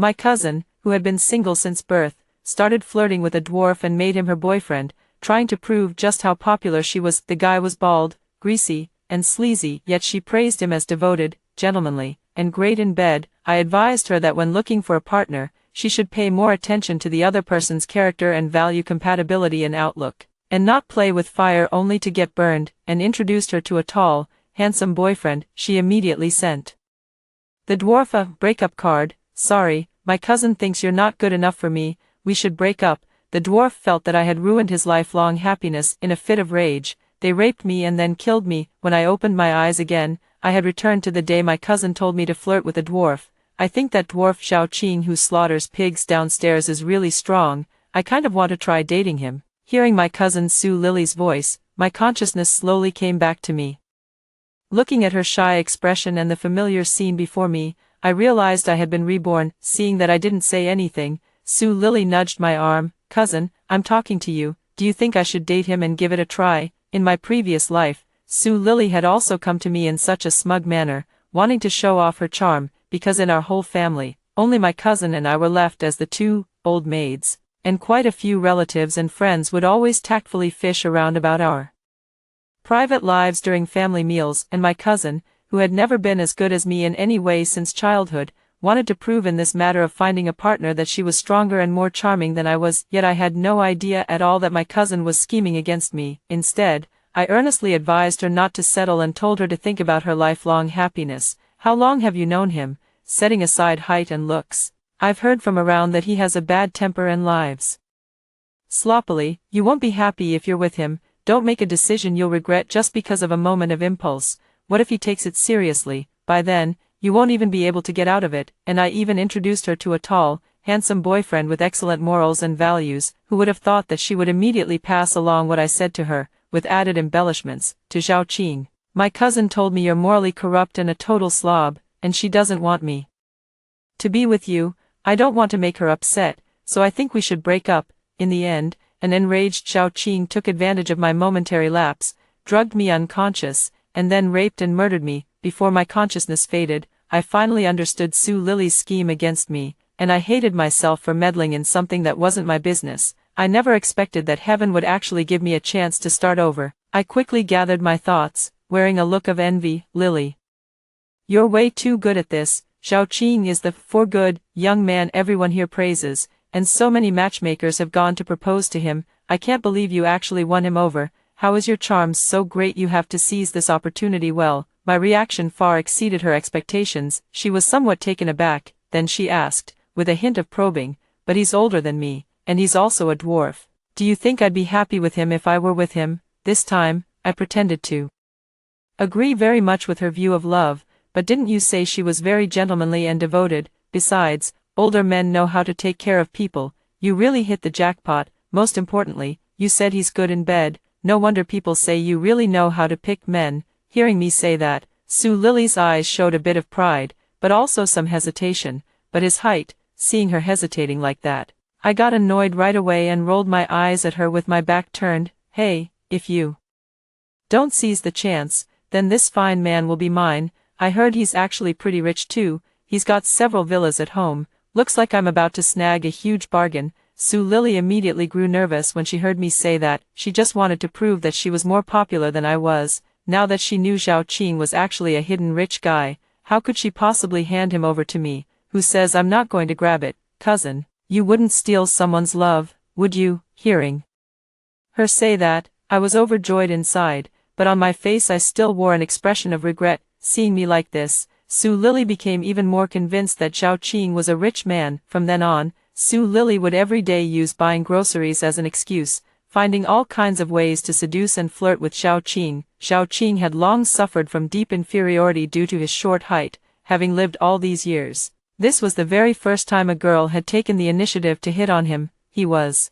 My cousin, who had been single since birth, started flirting with a dwarf and made him her boyfriend, trying to prove just how popular she was. The guy was bald, greasy, and sleazy, yet she praised him as devoted, gentlemanly, and great in bed. I advised her that when looking for a partner, she should pay more attention to the other person's character and value compatibility and outlook, and not play with fire only to get burned, and introduced her to a tall, handsome boyfriend she immediately sent the dwarf a breakup card. Sorry, my cousin thinks you're not good enough for me, we should break up. The dwarf felt that I had ruined his lifelong happiness. In a fit of rage, they raped me and then killed me. When I opened my eyes again, I had returned to the day my cousin told me to flirt with a dwarf. I think that dwarf Xiaoqing who slaughters pigs downstairs is really strong. I kind of want to try dating him. Hearing my cousin Su Lily's voice, my consciousness slowly came back to me. Looking at her shy expression and the familiar scene before me, I realized I had been reborn. Seeing that I didn't say anything, Su Lily nudged my arm. Cousin, I'm talking to you. Do you think I should date him and give it a try? In my previous life, Su Lily had also come to me in such a smug manner, wanting to show off her charm, because in our whole family, only my cousin and I were left as the two old maids, and quite a few relatives and friends would always tactfully fish around about our private lives during family meals. And my cousin, who had never been as good as me in any way since childhood, wanted to prove in this matter of finding a partner that she was stronger and more charming than I was. Yet I had no idea at all that my cousin was scheming against me. Instead, I earnestly advised her not to settle and told her to think about her lifelong happiness. How long have you known him? Setting aside height and looks, I've heard from around that he has a bad temper and lives sloppily. You won't be happy if you're with him. Don't make a decision you'll regret just because of a moment of impulse. What if he takes it seriously? By then, you won't even be able to get out of it. And I even introduced her to a tall, handsome boyfriend with excellent morals and values, who would have thought that she would immediately pass along what I said to her, with added embellishments. To Xiaoqing, my cousin told me you're morally corrupt and a total slob, and she doesn't want me to be with you. I don't want to make her upset, so I think we should break up. In the end, an enraged Xiaoqing took advantage of my momentary lapse, drugged me unconscious, and then raped and murdered me. Before my consciousness faded, I finally understood Su Lily's scheme against me, and I hated myself for meddling in something that wasn't my business. I never expected that heaven would actually give me a chance to start over. I quickly gathered my thoughts, wearing a look of envy. Lily, you're way too good at this. Xiaoqing is the for good young man everyone here praises, and so many matchmakers have gone to propose to him. I can't believe you actually won him over. How is your charm so great you have to seize this opportunity? Well, my reaction far exceeded her expectations. She was somewhat taken aback. Then she asked, with a hint of probing, but he's older than me, and he's also a dwarf. Do you think I'd be happy with him if I were with him? This time, I pretended to agree very much with her view of love. But didn't you say she was very gentlemanly and devoted? Besides, older men know how to take care of people. You really hit the jackpot. Most importantly, you said he's good in bed. No wonder people say you really know how to pick men. Hearing me say that, Su Lily's eyes showed a bit of pride, but also some hesitation. But his height, seeing her hesitating like that, I got annoyed right away and rolled my eyes at her with my back turned. Hey, if you don't seize the chance, then this fine man will be mine. I heard he's actually pretty rich too. He's got several villas at home. Looks like I'm about to snag a huge bargain. Su Lily immediately grew nervous when she heard me say that. She just wanted to prove that she was more popular than I was. Now that she knew Xiaoqing was actually a hidden rich guy, how could she possibly hand him over to me, who says I'm not going to grab it? Cousin, you wouldn't steal someone's love, would you? Hearing her say that, I was overjoyed inside, but on my face I still wore an expression of regret. Seeing me like this, Su Lily became even more convinced that Xiaoqing was a rich man. From then on, Su Lily would every day use buying groceries as an excuse, finding all kinds of ways to seduce and flirt with Xiaoqing. Xiaoqing had long suffered from deep inferiority due to his short height, having lived all these years. This was the very first time a girl had taken the initiative to hit on him. He was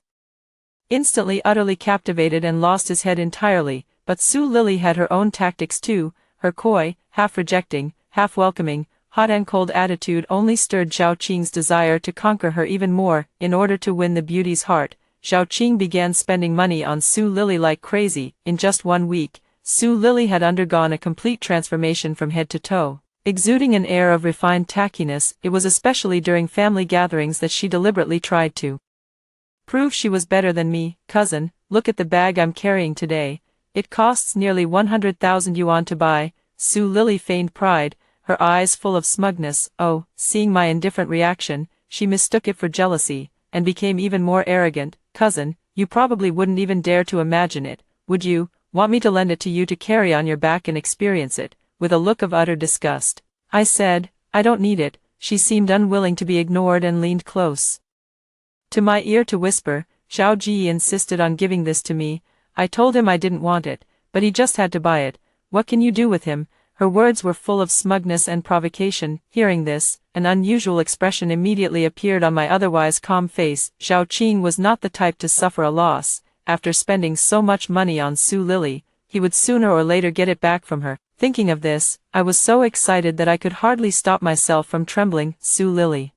instantly utterly captivated and lost his head entirely. But Su Lily had her own tactics too. Her coy, half-rejecting, half-welcoming, hot and cold attitude only stirred Xiaoqing's desire to conquer her even more. In order to win the beauty's heart, Xiaoqing began spending money on Su Lily like crazy. In just 1 week, Su Lily had undergone a complete transformation from head to toe. Exuding an air of refined tackiness, it was especially during family gatherings that she deliberately tried to prove she was better than me. Cousin, look at the bag I'm carrying today. It costs nearly 100,000 yuan to buy. Su Lily feigned pride, her eyes full of smugness. Oh, seeing my indifferent reaction, she mistook it for jealousy, and became even more arrogant. Cousin, you probably wouldn't even dare to imagine it, would you? Want me to lend it to you to carry on your back and experience it? With a look of utter disgust. I said, I don't need it. She seemed unwilling to be ignored and leaned close to my ear to whisper. Xiao Ji insisted on giving this to me. I told him I didn't want it, but he just had to buy it. What can you do with him? Her words were full of smugness and provocation. Hearing this, an unusual expression immediately appeared on my otherwise calm face. Xiao Qing was not the type to suffer a loss. After spending so much money on Su Lily, he would sooner or later get it back from her. Thinking of this, I was so excited that I could hardly stop myself from trembling. Su Lily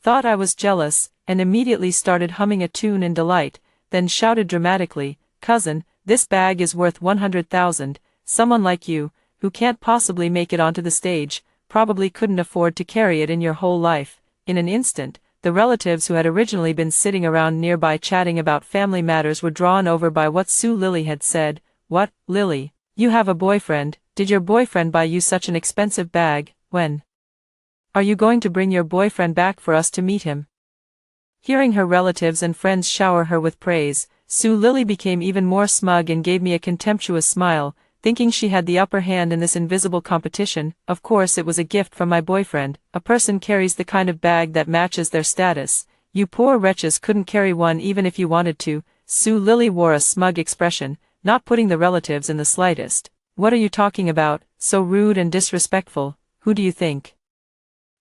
thought I was jealous, and immediately started humming a tune in delight, then shouted dramatically, Cousin, this bag is worth 100,000. Someone like you, who can't possibly make it onto the stage, probably couldn't afford to carry it in your whole life. In an instant, the relatives who had originally been sitting around nearby chatting about family matters were drawn over by what Su Lily had said. What, Lily? You have a boyfriend? Did your boyfriend buy you such an expensive bag? When are you going to bring your boyfriend back for us to meet him? Hearing her relatives and friends shower her with praise, Su Lily became even more smug and gave me a contemptuous smile, thinking she had the upper hand in this invisible competition. Of course it was a gift from my boyfriend. A person carries the kind of bag that matches their status. You poor wretches couldn't carry one even if you wanted to. Su Lily wore a smug expression, not putting the relatives in the slightest. What are you talking about? So rude and disrespectful. Who do you think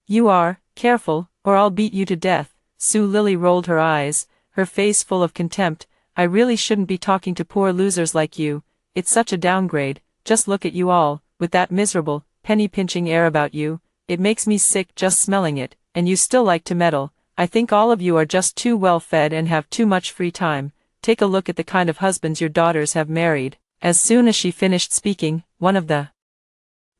you are? Careful, or I'll beat you to death. Su Lily rolled her eyes, her face full of contempt. I really shouldn't be talking to poor losers like you. It's such a downgrade. Just look at you all, with that miserable, penny-pinching air about you. It makes me sick just smelling it, and you still like to meddle. I think all of you are just too well-fed and have too much free time. Take a look at the kind of husbands your daughters have married. As soon as she finished speaking, one of the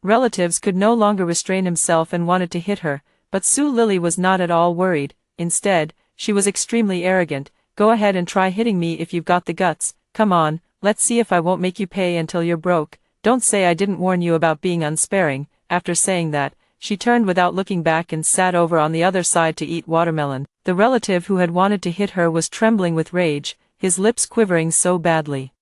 relatives could no longer restrain himself and wanted to hit her, but Su Lily was not at all worried. Instead, she was extremely arrogant. Go ahead and try hitting me if you've got the guts. Come on, let's see if I won't make you pay until you're broke. Don't say I didn't warn you about being unsparing. After saying that, she turned without looking back and sat over on the other side to eat watermelon. The relative who had wanted to hit her was trembling with rage, his lips quivering so badly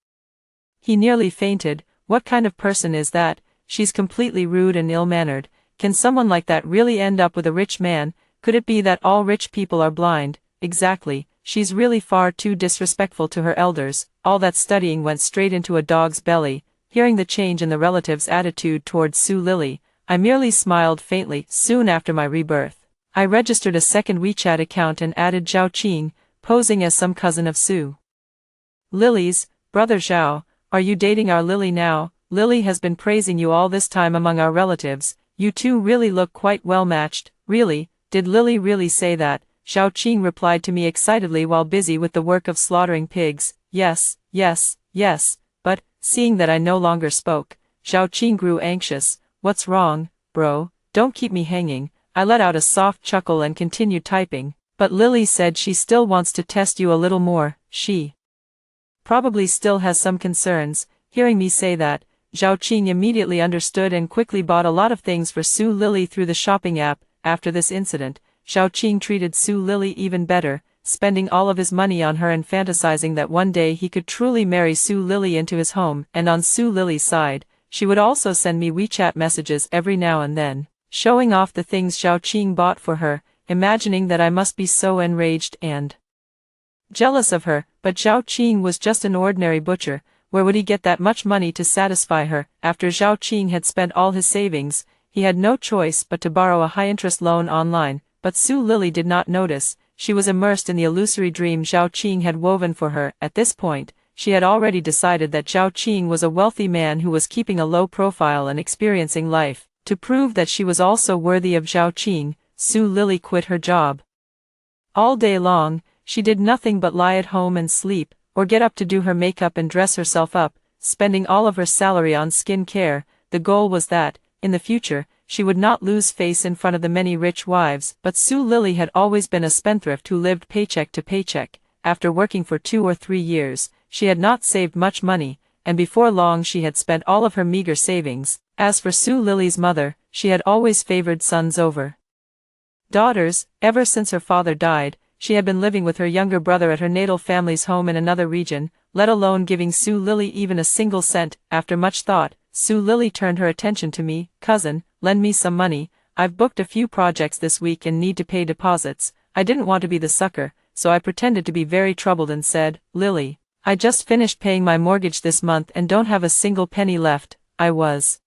he nearly fainted. What kind of person is that? She's completely rude and ill-mannered. Can someone like that really end up with a rich man? Could it be that all rich people are blind? Exactly, she's really far too disrespectful to her elders. All that studying went straight into a dog's belly. Hearing the change in the relative's attitude towards Su Lily, I merely smiled faintly. Soon after my rebirth, I registered a second WeChat account and added Zhao Qing, posing as some cousin of Su Lily's. Brother Zhao, are you dating our Lily now? Lily has been praising you all this time among our relatives. You two really look quite well matched. Really? Did Lily really say that? Zhao Qing replied to me excitedly while busy with the work of slaughtering pigs. Yes, yes, yes. But, seeing that I no longer spoke, Zhao Qing grew anxious. What's wrong, bro? Don't keep me hanging. I let out a soft chuckle and continued typing. But Lily said she still wants to test you a little more. She probably still has some concerns. Hearing me say that, Zhao Qing immediately understood and quickly bought a lot of things for Su Lily through the shopping app. After this incident, Zhao Qing treated Su Lily even better, spending all of his money on her and fantasizing that one day he could truly marry Su Lily into his home. And on Su Lily's side, she would also send me WeChat messages every now and then, showing off the things Zhao Qing bought for her, imagining that I must be so enraged and jealous of her. But Zhao Qing was just an ordinary butcher. Where would he get that much money to satisfy her? After Zhao Qing had spent all his savings, he had no choice but to borrow a high-interest loan online. But Su Lily did not notice. She was immersed in the illusory dream Zhao Qing had woven for her. At this point, she had already decided that Zhao Qing was a wealthy man who was keeping a low profile and experiencing life. To prove that she was also worthy of Zhao Qing, Su Lily quit her job. All day long, she did nothing but lie at home and sleep, or get up to do her makeup and dress herself up, spending all of her salary on skin care. The goal was that, in the future, she would not lose face in front of the many rich wives, but Su Lily had always been a spendthrift who lived paycheck to paycheck. After working for 2 or 3 years, she had not saved much money, and before long she had spent all of her meager savings. As for Su Lily's mother, she had always favored sons over daughters. Ever since her father died, she had been living with her younger brother at her natal family's home in another region, let alone giving Su Lily even a single cent. After much thought, Su Lily turned her attention to me. "Cousin, lend me some money. I've booked a few projects this week and need to pay deposits." I didn't want to be the sucker, so I pretended to be very troubled and said, "Lily, I just finished paying my mortgage this month and don't have a single penny left. I was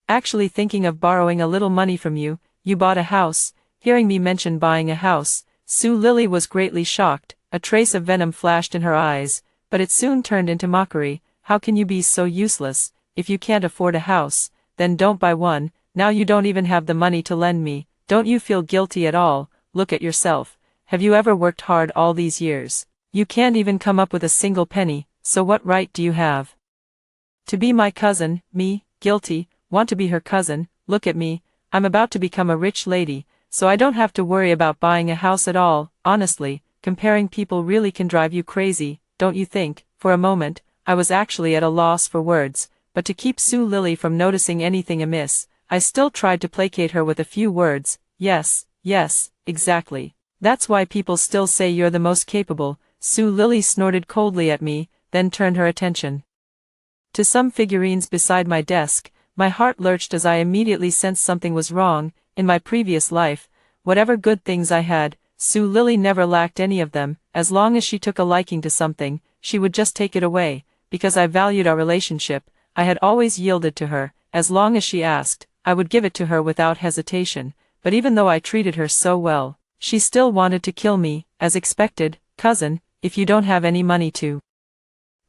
actually thinking of borrowing a little money from you. You bought a house." Hearing me mention buying a house, Su Lily was greatly shocked. A trace of venom flashed in her eyes, but it soon turned into mockery. "How can you be so useless? If you can't afford a house, then don't buy one. Now you don't even have the money to lend me. Don't you feel guilty at all? Look at yourself. Have you ever worked hard all these years? You can't even come up with a single penny, so what right do you have to be my cousin?" Me, guilty, want to be her cousin? Look at me, I'm about to become a rich lady, so I don't have to worry about buying a house at all. Honestly, comparing people really can drive you crazy, don't you think? For a moment, I was actually at a loss for words, but to keep Su Lily from noticing anything amiss, I still tried to placate her with a few words. Yes, exactly. That's why people still say you're the most capable." Su Lily snorted coldly at me, then turned her attention to some figurines beside my desk. My heart lurched as I immediately sensed something was wrong. In my previous life, whatever good things I had, Su Lily never lacked any of them. As long as she took a liking to something, she would just take it away. Because I valued our relationship, I had always yielded to her. As long as she asked, I would give it to her without hesitation. But even though I treated her so well, she still wanted to kill me, as expected. "Cousin, if you don't have any money to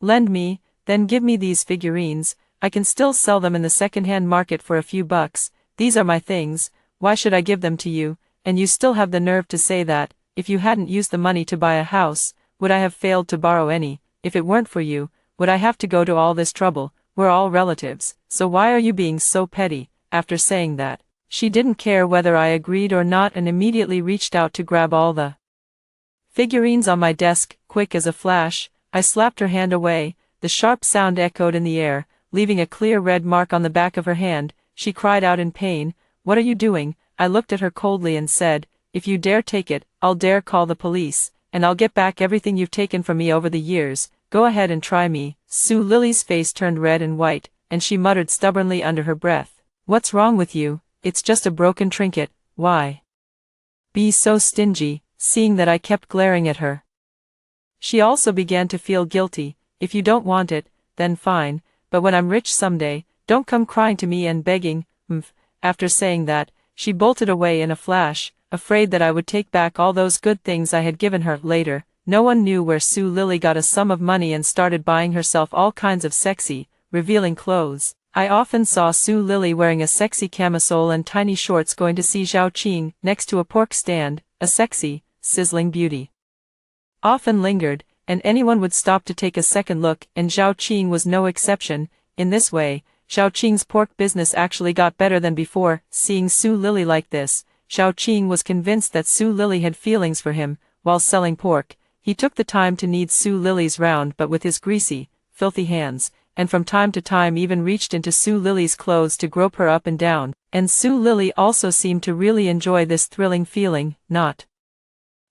lend me, then give me these figurines. I can still sell them in the second-hand market for a few bucks. These are my things. Why should I give them to you? And you still have the nerve to say that, if you hadn't used the money to buy a house, would I have failed to borrow any? If it weren't for you, would I have to go to all this trouble? We're all relatives, so why are you being so petty?" After saying that, she didn't care whether I agreed or not and immediately reached out to grab all the figurines on my desk. Quick as a flash, I slapped her hand away. The sharp sound echoed in the air, leaving a clear red mark on the back of her hand. She cried out in pain. "What are you doing?" I looked at her coldly and said, "If you dare take it, I'll dare call the police, and I'll get back everything you've taken from me over the years. Go ahead and try me." Su Lily's face turned red and white, and she muttered stubbornly under her breath, "What's wrong with you? It's just a broken trinket. Why be so stingy?" Seeing that I kept glaring at her, she also began to feel guilty. "If you don't want it, then fine, but when I'm rich someday, don't come crying to me and begging." After saying that, she bolted away in a flash, afraid that I would take back all those good things I had given her. Later, no one knew where Su Lily got a sum of money and started buying herself all kinds of sexy, revealing clothes. I often saw Su Lily wearing a sexy camisole and tiny shorts going to see Zhao Qing next to a pork stand. A sexy, sizzling beauty often lingered, and anyone would stop to take a second look, and Zhao Qing was no exception. In this way, Zhao Qing's pork business actually got better than before. Seeing Su Lily like this, Zhao Qing was convinced that Su Lily had feelings for him. While selling pork, he took the time to knead Su Lily's round but with his greasy, filthy hands, and from time to time even reached into Su Lily's clothes to grope her up and down. And Su Lily also seemed to really enjoy this thrilling feeling, not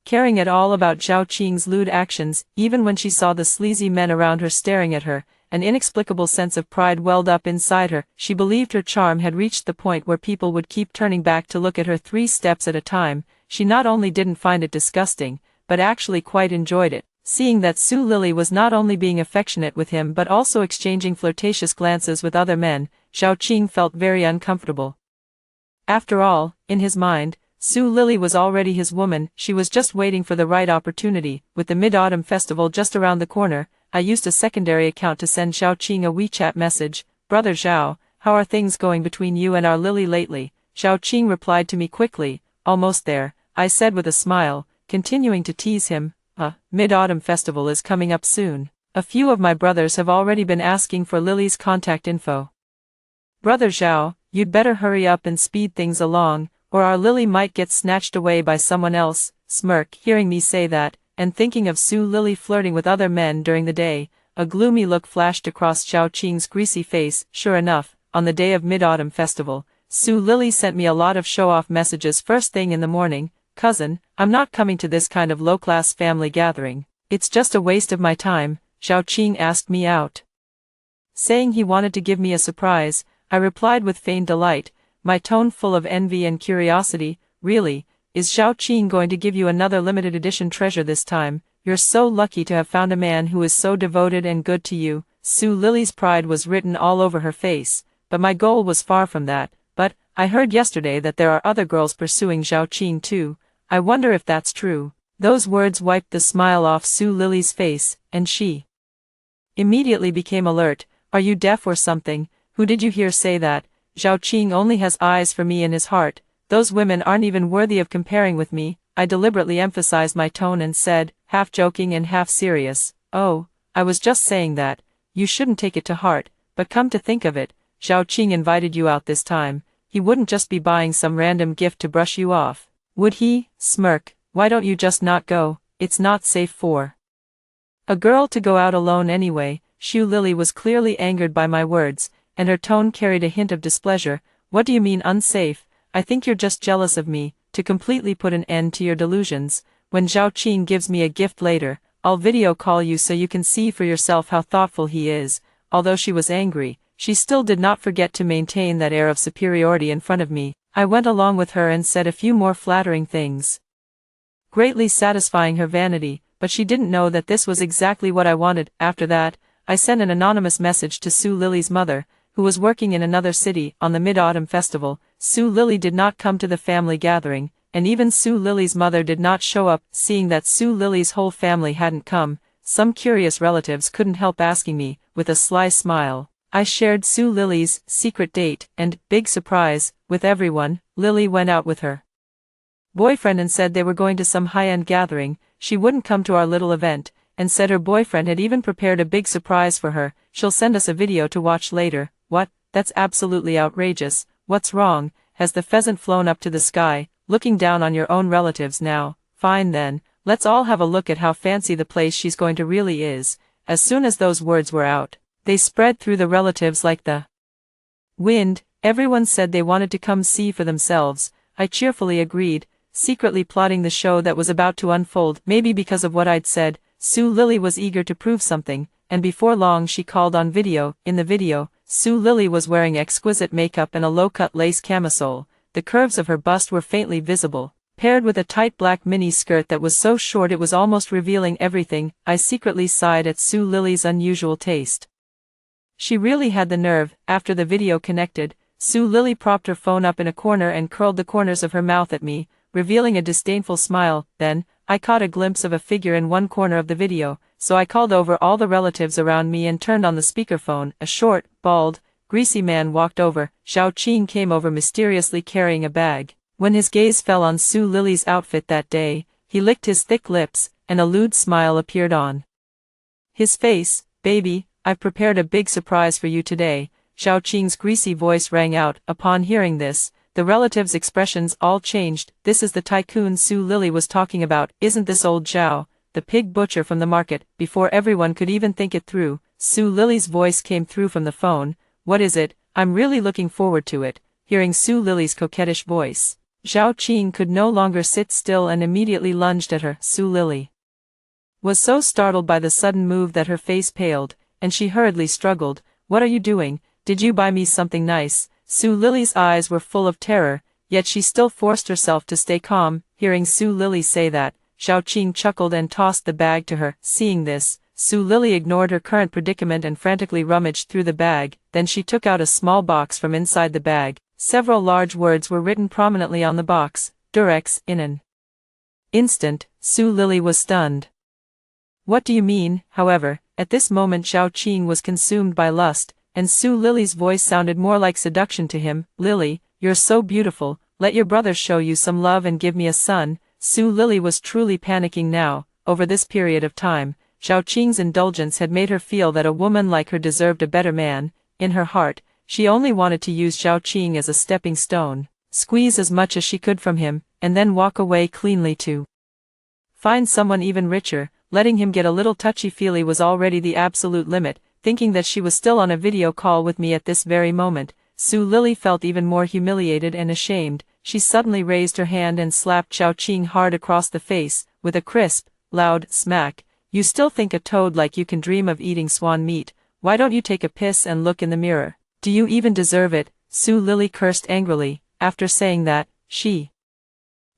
caring at all about Zhao Qing's lewd actions. Even when she saw the sleazy men around her staring at her, an inexplicable sense of pride welled up inside her. She believed her charm had reached the point where people would keep turning back to look at her 3 steps at a time. She not only didn't find it disgusting, but actually quite enjoyed it. Seeing that Su Lily was not only being affectionate with him but also exchanging flirtatious glances with other men, Zhao Qing felt very uncomfortable. After all, in his mind, Su Lily was already his woman. She was just waiting for the right opportunity. With the Mid-Autumn Festival just around the corner, I used a secondary account to send Zhao Qing a WeChat message. "Brother Zhao, how are things going between you and our Lily lately?" Zhao Qing replied to me quickly. "Almost there," I said with a smile, continuing to tease him. Mid-Autumn Festival is coming up soon. A few of my brothers have already been asking for Lily's contact info." "Brother Zhao, You'd better hurry up and speed things along, or our Lily might get snatched away by someone else. Smirk, hearing me say that, and thinking of Su Lily flirting with other men during the day, a gloomy look flashed across Zhao Qing's greasy face. Sure enough, on the day of Mid-Autumn Festival, Su Lily sent me a lot of show-off messages first thing in the morning. Cousin, I'm not coming to this kind of low-class family gathering. It's just a waste of my time. Zhao Qing asked me out. Saying he wanted to give me a surprise, I replied with feigned delight, my tone full of envy and curiosity. Really, is Zhao Qing going to give you another limited edition treasure this time? You're so lucky to have found a man who is so devoted and good to you. Su Lily's pride was written all over her face, but my goal was far from that. But, I heard yesterday that there are other girls pursuing Zhao Qing too. I wonder if that's true. Those words wiped the smile off Su Lily's face, and she immediately became alert. Are you deaf or something? Who did you hear say that? Zhao Qing only has eyes for me in his heart. Those women aren't even worthy of comparing with me. I deliberately emphasized my tone and said, half joking and half serious, oh, I was just saying that. You shouldn't take it to heart, but come to think of it, Zhao Qing invited you out this time. He wouldn't just be buying some random gift to brush you off, would he? Smirk, why don't you just not go? It's not safe for a girl to go out alone anyway. Su Lily was clearly angered by my words, and her tone carried a hint of displeasure. What do you mean unsafe? I think you're just jealous of me. To completely put an end to your delusions, when Zhao Qing gives me a gift later, I'll video call you so you can see for yourself how thoughtful he is. Although she was angry, she still did not forget to maintain that air of superiority in front of me. I went along with her and said a few more flattering things, greatly satisfying her vanity, but she didn't know that this was exactly what I wanted. After that, I sent an anonymous message to Su Lily's mother, who was working in another city on the Mid-Autumn Festival. Su Lily did not come to the family gathering, and even Su Lily's mother did not show up. Seeing that Su Lily's whole family hadn't come, some curious relatives couldn't help asking me, with a sly smile. I shared Su Lily's secret date, and, big surprise, with everyone, Lily went out with her boyfriend and said they were going to some high-end gathering. She wouldn't come to our little event, and said her boyfriend had even prepared a big surprise for her. She'll send us a video to watch later. What? That's absolutely outrageous. What's wrong? Has the pheasant flown up to the sky, looking down on your own relatives now? Fine then, let's all have a look at how fancy the place she's going to really is. As soon as those words were out, they spread through the relatives like the wind. Everyone said they wanted to come see for themselves. I cheerfully agreed, secretly plotting the show that was about to unfold. Maybe because of what I'd said, Su Lily was eager to prove something, and before long she called on video. In the video, Su Lily was wearing exquisite makeup and a low-cut lace camisole. The curves of her bust were faintly visible, paired with a tight black mini skirt that was so short it was almost revealing everything. I secretly sighed at Su Lily's unusual taste. She really had the nerve. After the video connected, Su Lily propped her phone up in a corner and curled the corners of her mouth at me, revealing a disdainful smile. Then, I caught a glimpse of a figure in one corner of the video, so I called over all the relatives around me and turned on the speakerphone. A short, bald, greasy man walked over. Zhao Qing came over mysteriously carrying a bag. When his gaze fell on Su Lily's outfit that day, he licked his thick lips, and a lewd smile appeared on his face. Baby, I've prepared a big surprise for you today. Zhao Qing's greasy voice rang out. Upon hearing this, the relatives' expressions all changed. This is the tycoon Su Lily was talking about. Isn't this old Zhao, the pig butcher from the market? Before everyone could even think it through, Su Lily's voice came through from the phone. What is it? I'm really looking forward to it. Hearing Su Lily's coquettish voice, Zhao Qing could no longer sit still and immediately lunged at her. Su Lily was so startled by the sudden move that her face paled, and she hurriedly struggled. What are you doing? Did you buy me something nice? Su Lily's eyes were full of terror, yet she still forced herself to stay calm. Hearing Su Lily say that, Zhao Qing chuckled and tossed the bag to her. Seeing this, Su Lily ignored her current predicament and frantically rummaged through the bag. Then she took out a small box from inside the bag. Several large words were written prominently on the box. Durex. In an instant, Su Lily was stunned. What do you mean? However, at this moment Zhao Qing was consumed by lust, and Su Lily's voice sounded more like seduction to him. Lily, you're so beautiful, let your brother show you some love and give me a son. Su Lily was truly panicking now. Over this period of time, Zhao Qing's indulgence had made her feel that a woman like her deserved a better man. In her heart, She only wanted to use Zhao Qing as a stepping stone, squeeze as much as she could from him, and then walk away cleanly to find someone even richer. Letting him get a little touchy-feely was already the absolute limit. Thinking that she was still on a video call with me at this very moment, Su Lily felt even more humiliated and ashamed. She suddenly raised her hand and slapped Zhao Qing hard across the face, with a crisp, loud smack. You still think a toad like you can dream of eating swan meat? Why don't you take a piss and look in the mirror? Do you even deserve it? Su Lily cursed angrily. After saying that, she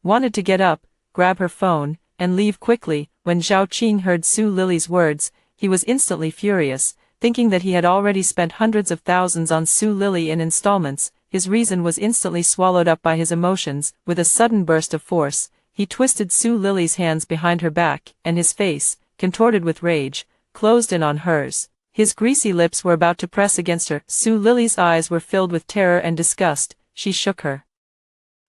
wanted to get up, grab her phone, and leave quickly. When Zhao Qing heard Su Lily's words, he was instantly furious. Thinking that he had already spent hundreds of thousands on Su Lily in installments, his reason was instantly swallowed up by his emotions. With a sudden burst of force, he twisted Su Lily's hands behind her back, and his face, contorted with rage, closed in on hers. His greasy lips were about to press against her. Su Lily's eyes were filled with terror and disgust. She shook her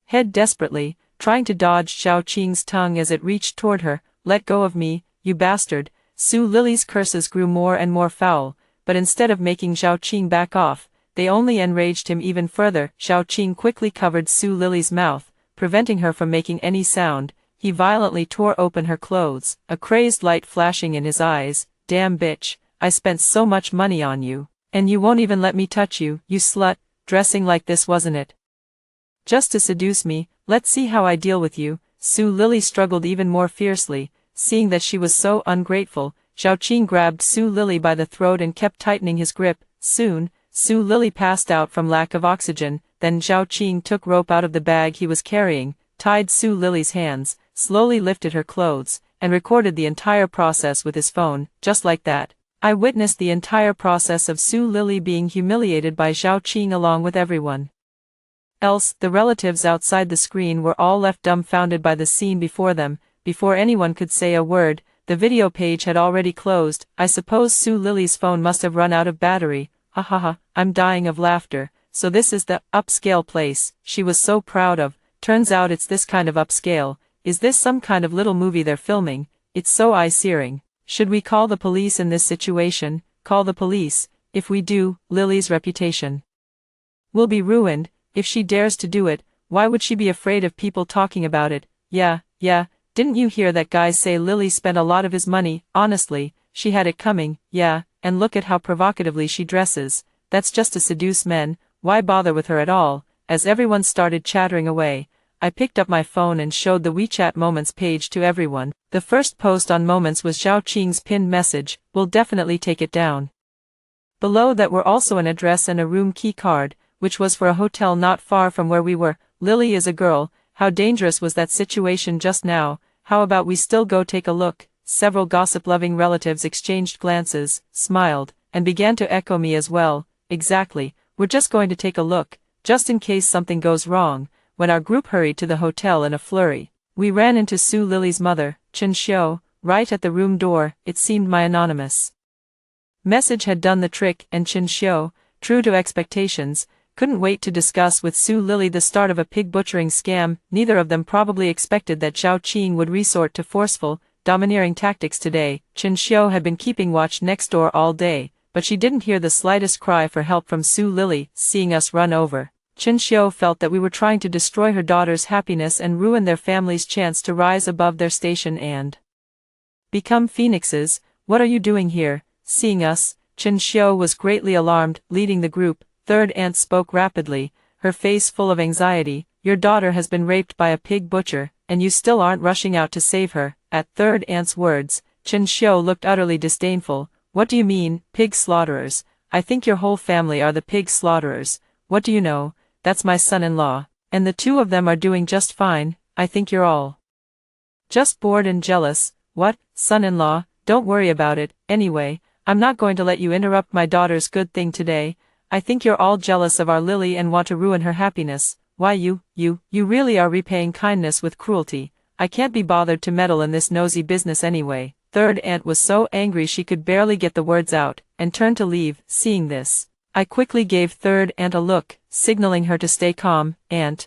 head desperately, trying to dodge Zhao Qing's tongue as it reached toward her. Let go of me, you bastard. Su Lily's curses grew more and more foul, but instead of making Zhao Qing back off, they only enraged him even further. Zhao Qing quickly covered Su Lily's mouth, preventing her from making any sound. He violently tore open her clothes, a crazed light flashing in his eyes. Damn bitch, I spent so much money on you, and you won't even let me touch you, you slut. Dressing like this, wasn't it just to seduce me? Let's see how I deal with you. Su Lily struggled even more fiercely. Seeing that she was so ungrateful, Zhao Qing grabbed Su Lily by the throat and kept tightening his grip. Soon, Su Lily passed out from lack of oxygen. Then Zhao Qing took rope out of the bag he was carrying, tied Su Lily's hands, slowly lifted her clothes, and recorded the entire process with his phone. Just like that, I witnessed the entire process of Su Lily being humiliated by Zhao Qing along with everyone else. The relatives outside the screen were all left dumbfounded by the scene before them. Before anyone could say a word, the video page had already closed. I suppose Su Lily's phone must have run out of battery. Ha ha ha, I'm dying of laughter. So this is the upscale place she was so proud of. Turns out it's this kind of upscale. Is this some kind of little movie they're filming? It's so eye-searing. Should we call the police in this situation? Call the police. If we do, Lily's reputation will be ruined. If she dares to do it, why would she be afraid of people talking about it? Yeah, didn't you hear that guy say Lily spent a lot of his money? Honestly, she had it coming. Yeah, and look at how provocatively she dresses. That's just to seduce men. Why bother with her at all? As everyone started chattering away, I picked up my phone and showed the WeChat Moments page to everyone. The first post on Moments was Zhao Qing's pinned message. We'll definitely take it down. Below that were also an address and a room key card, which was for a hotel not far from where we were. Lily is a girl. How dangerous was that situation just now? How about we still go take a look? Several gossip-loving relatives exchanged glances, smiled, and began to echo me as well. Exactly, we're just going to take a look, just in case something goes wrong. When our group hurried to the hotel in a flurry, we ran into Su Lily's mother, Chen Xiu, right at the room door. It seemed my anonymous message had done the trick, and Chen Xiu, true to expectations, couldn't wait to discuss with Su Lily the start of a pig butchering scam. Neither of them probably expected that Zhao Qing would resort to forceful, domineering tactics today. Chen Xiu had been keeping watch next door all day, but she didn't hear the slightest cry for help from Su Lily. Seeing us run over, Chen Xiu felt that we were trying to destroy her daughter's happiness and ruin their family's chance to rise above their station and become phoenixes. What are you doing here? Seeing us, Chen Xiu was greatly alarmed. Leading the group, third aunt spoke rapidly, her face full of anxiety. Your daughter has been raped by a pig butcher, and you still aren't rushing out to save her. At third aunt's words, Chen Xiu looked utterly disdainful. What do you mean, pig slaughterers? I think your whole family are the pig slaughterers. What do you know? That's my son-in-law, and the two of them are doing just fine. I think you're all just bored and jealous. What, son-in-law? Don't worry about it. Anyway, I'm not going to let you interrupt my daughter's good thing today. I think you're all jealous of our Lily and want to ruin her happiness. Why you really are repaying kindness with cruelty. I can't be bothered to meddle in this nosy business anyway. Third aunt was so angry she could barely get the words out, and turned to leave. Seeing this, I quickly gave third aunt a look, signaling her to stay calm. Aunt,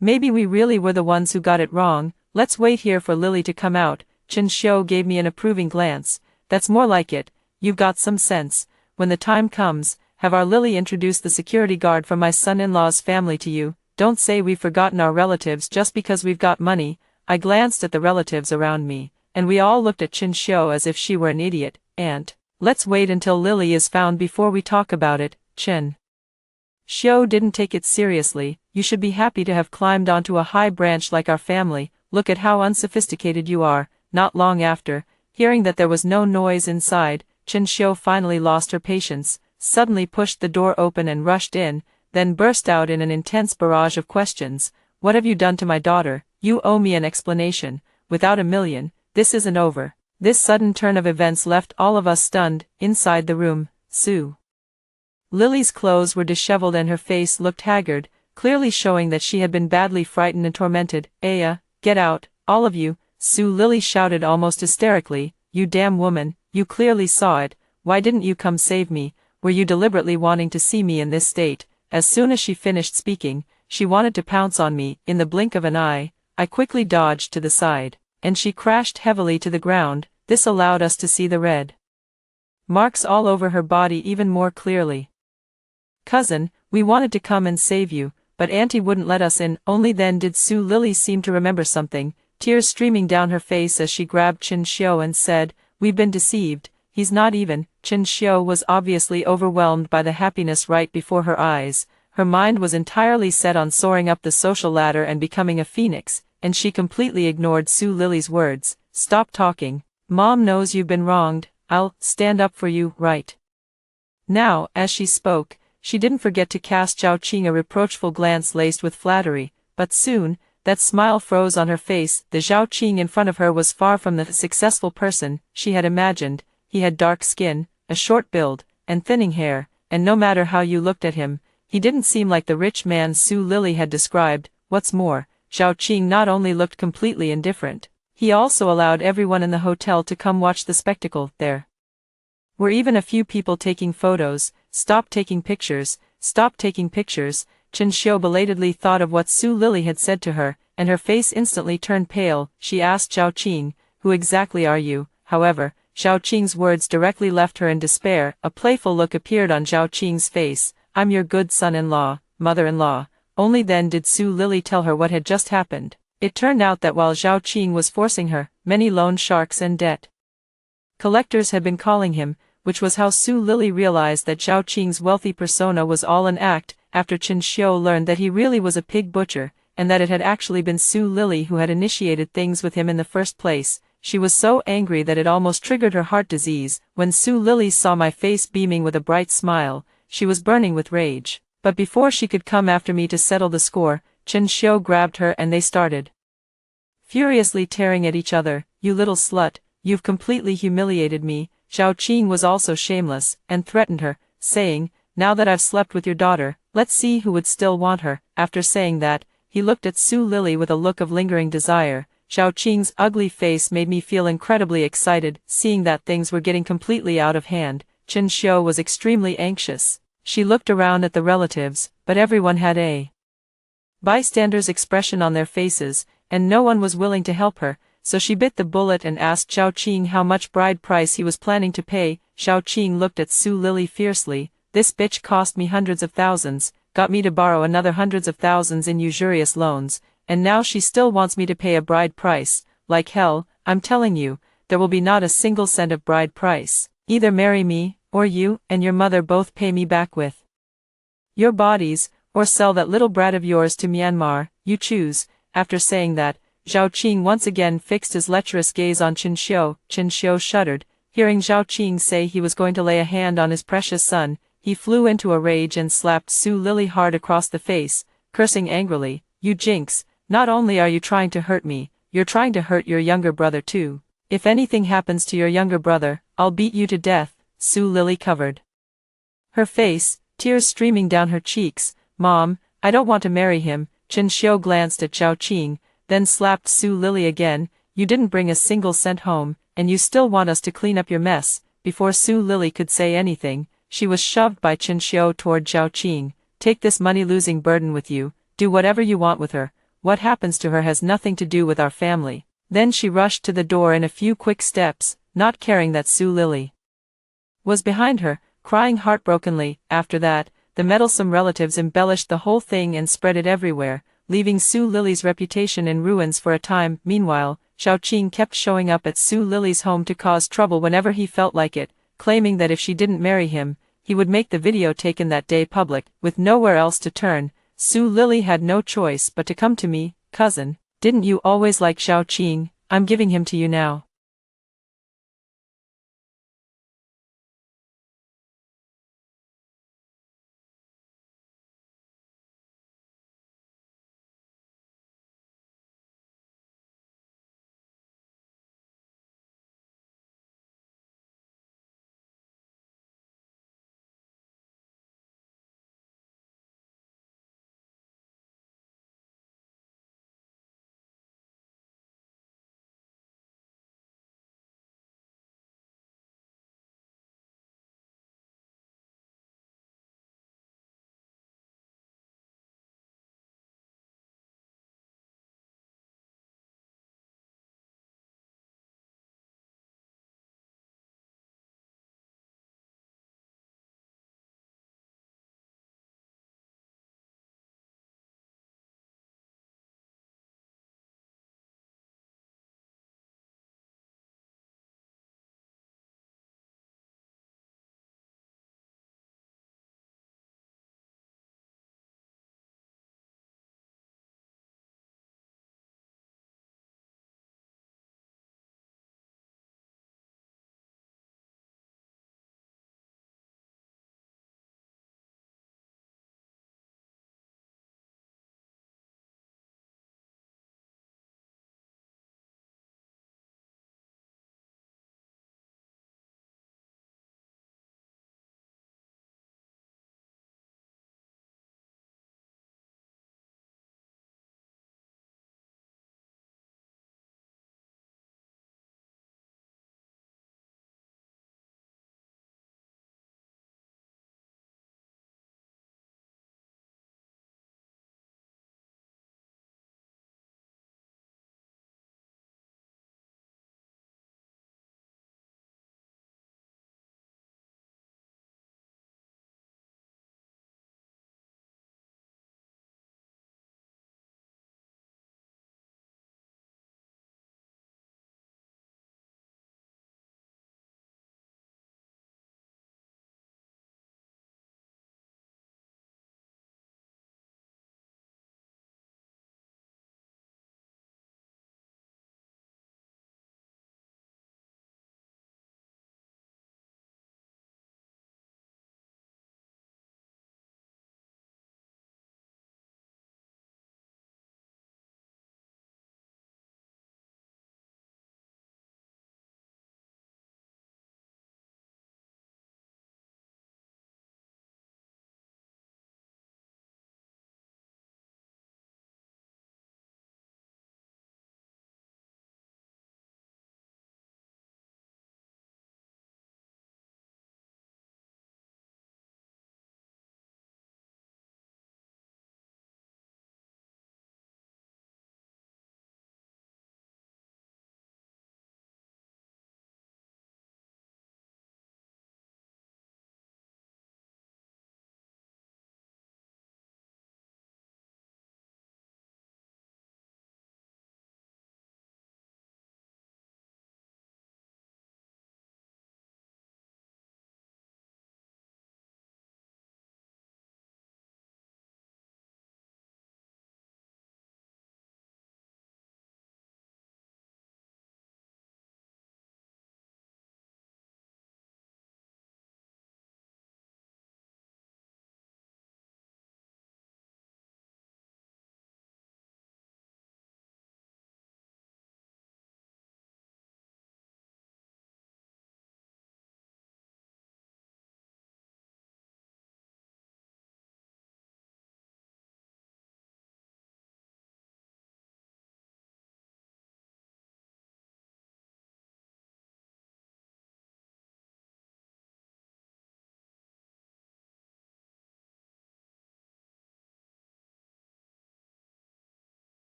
maybe we really were the ones who got it wrong. Let's wait here for Lily to come out. Chen Xiu gave me an approving glance. That's more like it. You've got some sense. When the time comes, have our Lily introduced the security guard from my son-in-law's family to you? Don't say we've forgotten our relatives just because we've got money." I glanced at the relatives around me, and we all looked at Chen Xiu as if she were an idiot. "Aunt, let's wait until Lily is found before we talk about it." Chen Xiu didn't take it seriously. "You should be happy to have climbed onto a high branch like our family. Look at how unsophisticated you are." Not long after, hearing that there was no noise inside, Chen Xiu finally lost her patience, suddenly pushed the door open and rushed in, then burst out in an intense barrage of questions. "What have you done to my daughter? You owe me an explanation. Without a million, this isn't over." This sudden turn of events left all of us stunned. Inside the room, Su Lily's clothes were disheveled and her face looked haggard, clearly showing that she had been badly frightened and tormented. "Aya, get out, all of you," Su Lily shouted almost hysterically. "You damn woman, you clearly saw it. Why didn't you come save me? Were you deliberately wanting to see me in this state?" As soon as she finished speaking, she wanted to pounce on me. In the blink of an eye, I quickly dodged to the side, and she crashed heavily to the ground. This allowed us to see the red marks all over her body even more clearly. "Cousin, we wanted to come and save you, but Auntie wouldn't let us in." Only then did Su Lily seem to remember something, tears streaming down her face as she grabbed Chen Xiu and said, "We've been deceived. He's not even." Chen Xiu was obviously overwhelmed by the happiness right before her eyes. Her mind was entirely set on soaring up the social ladder and becoming a phoenix, and she completely ignored Su Lily's words. "Stop talking. Mom knows you've been wronged. I'll stand up for you right now." As she spoke, she didn't forget to cast Zhao Qing a reproachful glance laced with flattery, but soon, that smile froze on her face. The Zhao Qing in front of her was far from the successful person she had imagined. He had dark skin, a short build, and thinning hair, and no matter how you looked at him, he didn't seem like the rich man Su Lily had described. What's more, Zhao Qing not only looked completely indifferent, he also allowed everyone in the hotel to come watch the spectacle. There were even a few people taking photos. "Stop taking pictures, stop taking pictures." Chen Xiu belatedly thought of what Su Lily had said to her, and her face instantly turned pale. She asked Zhao Qing, "Who exactly are you?" However, Zhao Qing's words directly left her in despair. A playful look appeared on Zhao Qing's face. "I'm your good son-in-law, mother-in-law." Only then did Su Lily tell her what had just happened. It turned out that while Zhao Qing was forcing her, many loan sharks and debt collectors had been calling him, which was how Su Lily realized that Zhao Qing's wealthy persona was all an act. After Chen Xiu learned that he really was a pig butcher, and that it had actually been Su Lily who had initiated things with him in the first place, she was so angry that it almost triggered her heart disease. When Su Lily saw my face beaming with a bright smile, she was burning with rage. But before she could come after me to settle the score, Chen Xiu grabbed her and they started furiously tearing at each other. "You little slut, you've completely humiliated me." Zhao Qing was also shameless, and threatened her, saying, "Now that I've slept with your daughter, let's see who would still want her." After saying that, he looked at Su Lily with a look of lingering desire. Zhao Qing's ugly face made me feel incredibly excited. Seeing that things were getting completely out of hand, Chen Xiu was extremely anxious. She looked around at the relatives, but everyone had a bystander's expression on their faces, and no one was willing to help her, so she bit the bullet and asked Zhao Qing how much bride price he was planning to pay. Zhao Qing looked at Su Lily fiercely. "This bitch cost me hundreds of thousands, got me to borrow another hundreds of thousands in usurious loans, and now she still wants me to pay a bride price. Like hell, I'm telling you, there will be not a single cent of bride price. Either marry me, or you and your mother both pay me back with your bodies, or sell that little brat of yours to Myanmar, you choose." After saying that, Zhao Qing once again fixed his lecherous gaze on Chen Xiu. Chen Xiu shuddered. Hearing Zhao Qing say he was going to lay a hand on his precious son, he flew into a rage and slapped Su Lily hard across the face, cursing angrily, "You jinx, not only are you trying to hurt me, you're trying to hurt your younger brother too. If anything happens to your younger brother, I'll beat you to death." Su Lily covered her face, tears streaming down her cheeks. "Mom, I don't want to marry him." Chen Xiu glanced at Zhao Qing, then slapped Su Lily again. "You didn't bring a single cent home, and you still want us to clean up your mess." Before Su Lily could say anything, she was shoved by Chen Xiu toward Zhao Qing. "Take this money-losing burden with you, do whatever you want with her. What happens to her has nothing to do with our family." Then she rushed to the door in a few quick steps, not caring that Su Lily was behind her. crying heartbrokenly. After that, the meddlesome relatives embellished the whole thing and spread it everywhere, leaving Su Lily's reputation in ruins for a time. Meanwhile, Xiaoqing kept showing up at Su Lily's home to cause trouble whenever he felt like it, claiming that if she didn't marry him, he would make the video taken that day public. With nowhere else to turn, Su Lily had no choice but to come to me. Cousin, didn't you always like Xiaoqing? I'm giving him to you now.